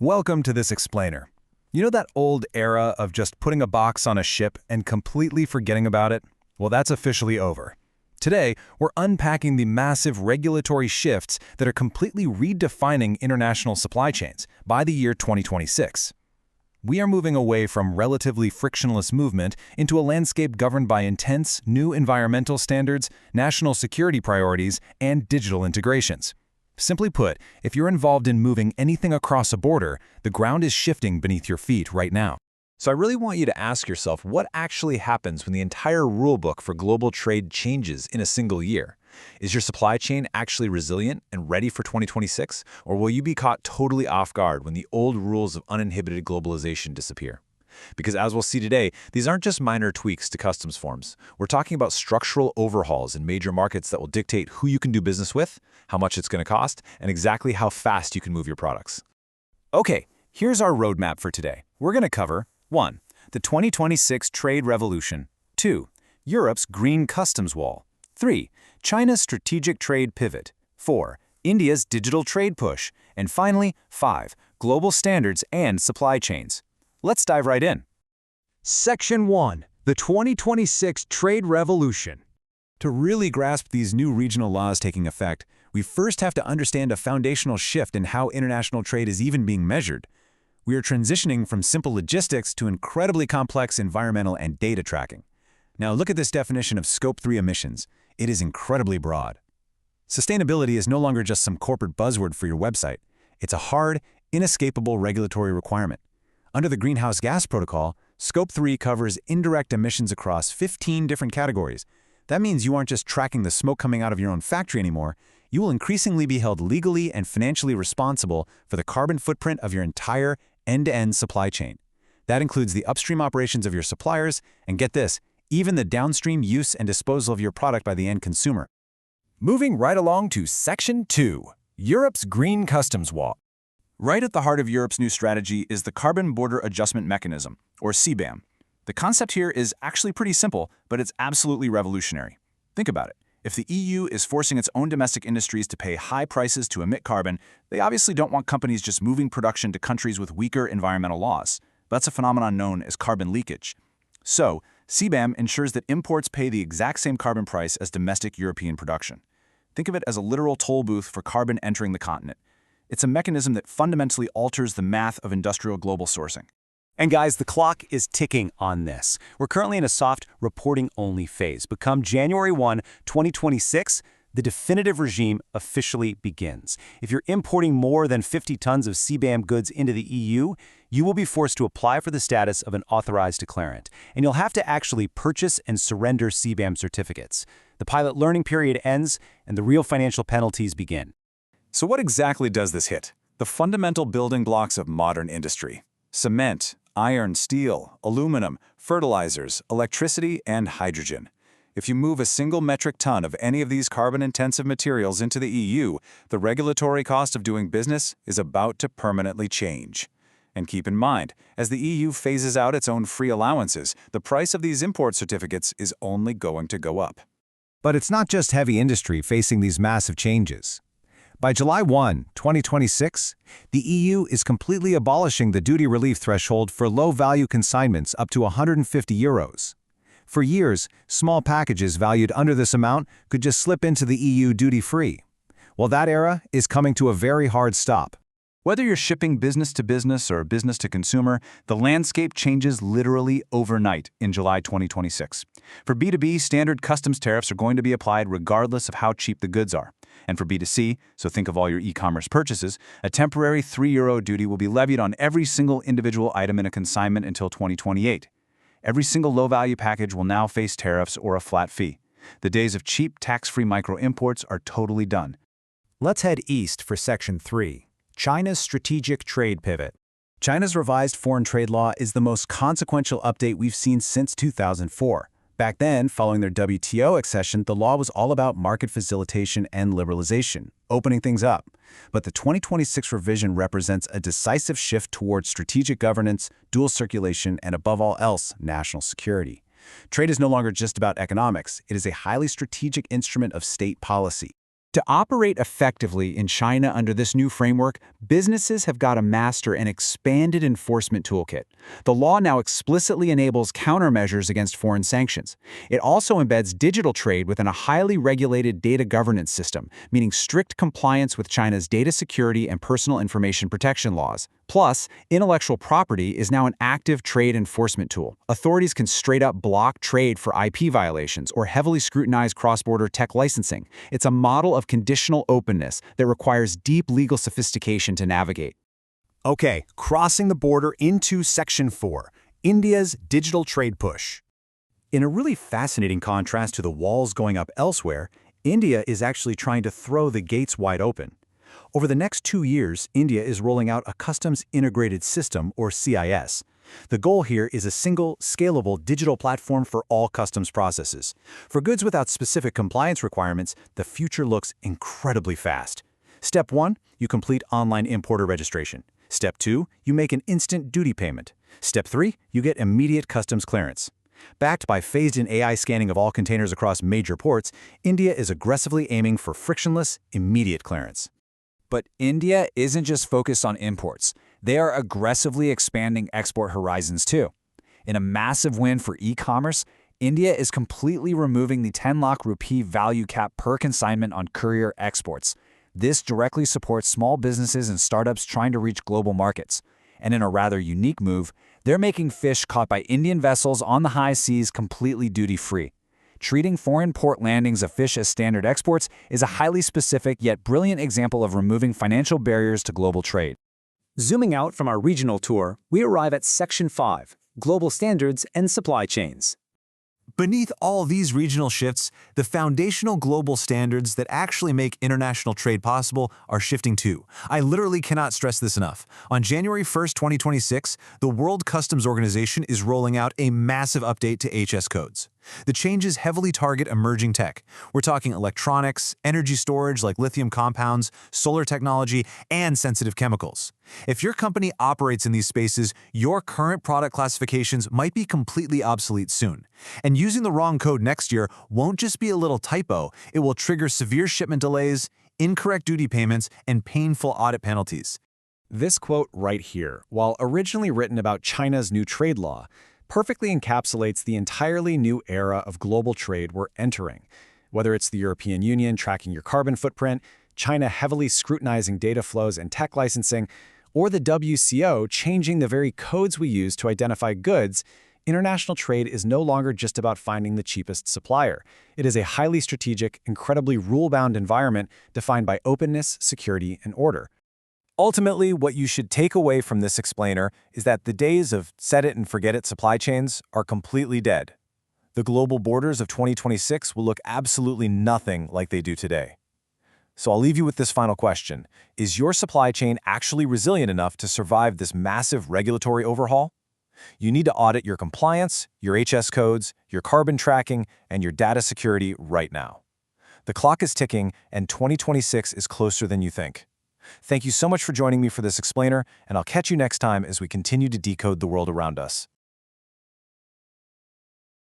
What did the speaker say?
Welcome to this explainer. You know that old era of just putting a box on a ship and completely forgetting about it? Well, that's officially over. Today, we're unpacking the massive regulatory shifts that are completely redefining international supply chains by the year 2026. We are moving away from relatively frictionless movement into a landscape governed by intense, new environmental standards, national security priorities, and digital integrations. Simply put, if you're involved in moving anything across a border, the ground is shifting beneath your feet right now. So I really want you to ask yourself what actually happens when the entire rulebook for global trade changes in a single year. Is your supply chain actually resilient and ready for 2026, or will you be caught totally off guard when the old rules of uninhibited globalization disappear? Because as we'll see today, these aren't just minor tweaks to customs forms. We're talking about structural overhauls in major markets that will dictate who you can do business with, how much it's going to cost, and exactly how fast you can move your products. Okay, here's our roadmap for today. We're going to cover 1. The 2026 Trade Revolution. 2. Europe's Green Customs Wall. 3. China's Strategic Trade Pivot. 4. India's Digital Trade Push. And finally, 5. Global Standards and Supply Chains. Let's dive right in. Section 1. The 2026 Trade Revolution. To really grasp these new regional laws taking effect, we first have to understand a foundational shift in how international trade is even being measured. We are transitioning from simple logistics to incredibly complex environmental and data tracking. Now look at this definition of Scope 3 emissions. It is incredibly broad. Sustainability is no longer just some corporate buzzword for your website. It's a hard, inescapable regulatory requirement. Under the Greenhouse Gas Protocol, Scope 3 covers indirect emissions across 15 different categories. That means you aren't just tracking the smoke coming out of your own factory anymore. You will increasingly be held legally and financially responsible for the carbon footprint of your entire end-to-end supply chain. That includes the upstream operations of your suppliers, and get this, even the downstream use and disposal of your product by the end consumer. Moving right along to Section 2, Europe's Green Customs Wall. Right at the heart of Europe's new strategy is the Carbon Border Adjustment Mechanism, or CBAM. The concept here is actually pretty simple, but it's absolutely revolutionary. Think about it. If the EU is forcing its own domestic industries to pay high prices to emit carbon, they obviously don't want companies just moving production to countries with weaker environmental laws. That's a phenomenon known as carbon leakage. So, CBAM ensures that imports pay the exact same carbon price as domestic European production. Think of it as a literal toll booth for carbon entering the continent. It's a mechanism that fundamentally alters the math of industrial global sourcing. And guys, the clock is ticking on this. We're currently in a soft reporting-only phase, but come January 1, 2026, the definitive regime officially begins. If you're importing more than 50 tons of CBAM goods into the EU, you will be forced to apply for the status of an authorized declarant, and you'll have to actually purchase and surrender CBAM certificates. The pilot learning period ends, and the real financial penalties begin. So what exactly does this hit? The fundamental building blocks of modern industry. Cement, iron, steel, aluminum, fertilizers, electricity, and hydrogen. If you move a single metric ton of any of these carbon-intensive materials into the EU, the regulatory cost of doing business is about to permanently change. And keep in mind, as the EU phases out its own free allowances, the price of these import certificates is only going to go up. But it's not just heavy industry facing these massive changes. By July 1, 2026, the EU is completely abolishing the duty relief threshold for low-value consignments up to €150. For years, small packages valued under this amount could just slip into the EU duty-free. Well, that era is coming to a very hard stop. Whether you're shipping business to business or business to consumer, the landscape changes literally overnight in July 2026. For B2B, standard customs tariffs are going to be applied regardless of how cheap the goods are. And for B2C, so think of all your e-commerce purchases, a temporary €3 duty will be levied on every single individual item in a consignment until 2028. Every single low-value package will now face tariffs or a flat fee. The days of cheap, tax-free micro-imports are totally done. Let's head east for Section 3, China's Strategic Trade Pivot. China's revised foreign trade law is the most consequential update we've seen since 2004. Back then, following their WTO accession, the law was all about market facilitation and liberalization, opening things up. But the 2026 revision represents a decisive shift towards strategic governance, dual circulation, and above all else, national security. Trade is no longer just about economics. It is a highly strategic instrument of state policy. To operate effectively in China under this new framework, businesses have got to master an expanded enforcement toolkit. The law now explicitly enables countermeasures against foreign sanctions. It also embeds digital trade within a highly regulated data governance system, meaning strict compliance with China's data security and personal information protection laws. Plus, intellectual property is now an active trade enforcement tool. Authorities can straight up block trade for IP violations or heavily scrutinize cross-border tech licensing. It's a model of conditional openness that requires deep legal sophistication to navigate. Okay, crossing the border into Section 4, India's digital trade push. In a really fascinating contrast to the walls going up elsewhere, India is actually trying to throw the gates wide open. Over the next 2 years, India is rolling out a Customs Integrated System, or CIS. The goal here is a single, scalable digital platform for all customs processes. For goods without specific compliance requirements, the future looks incredibly fast. Step 1, you complete online importer registration. Step 2, you make an instant duty payment. Step 3, you get immediate customs clearance. Backed by phased-in AI scanning of all containers across major ports, India is aggressively aiming for frictionless, immediate clearance. But India isn't just focused on imports. They are aggressively expanding export horizons too. In a massive win for e-commerce, India is completely removing the 10 lakh rupee value cap per consignment on courier exports. This directly supports small businesses and startups trying to reach global markets. And in a rather unique move, they're making fish caught by Indian vessels on the high seas completely duty-free. Treating foreign port landings of fish as standard exports is a highly specific yet brilliant example of removing financial barriers to global trade. Zooming out from our regional tour, we arrive at Section 5, Global Standards and Supply Chains. Beneath all these regional shifts, the foundational global standards that actually make international trade possible are shifting too. I literally cannot stress this enough. On January 1st, 2026, the World Customs Organization is rolling out a massive update to HS codes. The changes heavily target emerging tech. We're talking electronics, energy storage like lithium compounds, solar technology, and sensitive chemicals. If your company operates in these spaces, your current product classifications might be completely obsolete soon. And using the wrong code next year won't just be a little typo, it will trigger severe shipment delays, incorrect duty payments, and painful audit penalties. This quote right here, while originally written about China's new trade law, perfectly encapsulates the entirely new era of global trade we're entering. Whether it's the European Union tracking your carbon footprint, China heavily scrutinizing data flows and tech licensing, or the WCO changing the very codes we use to identify goods, international trade is no longer just about finding the cheapest supplier. It is a highly strategic, incredibly rule-bound environment defined by openness, security, and order. Ultimately, what you should take away from this explainer is that the days of set-it-and-forget-it supply chains are completely dead. The global borders of 2026 will look absolutely nothing like they do today. So I'll leave you with this final question. Is your supply chain actually resilient enough to survive this massive regulatory overhaul? You need to audit your compliance, your HS codes, your carbon tracking, and your data security right now. The clock is ticking, and 2026 is closer than you think. Thank you so much for joining me for this explainer, and I'll catch you next time as we continue to decode the world around us.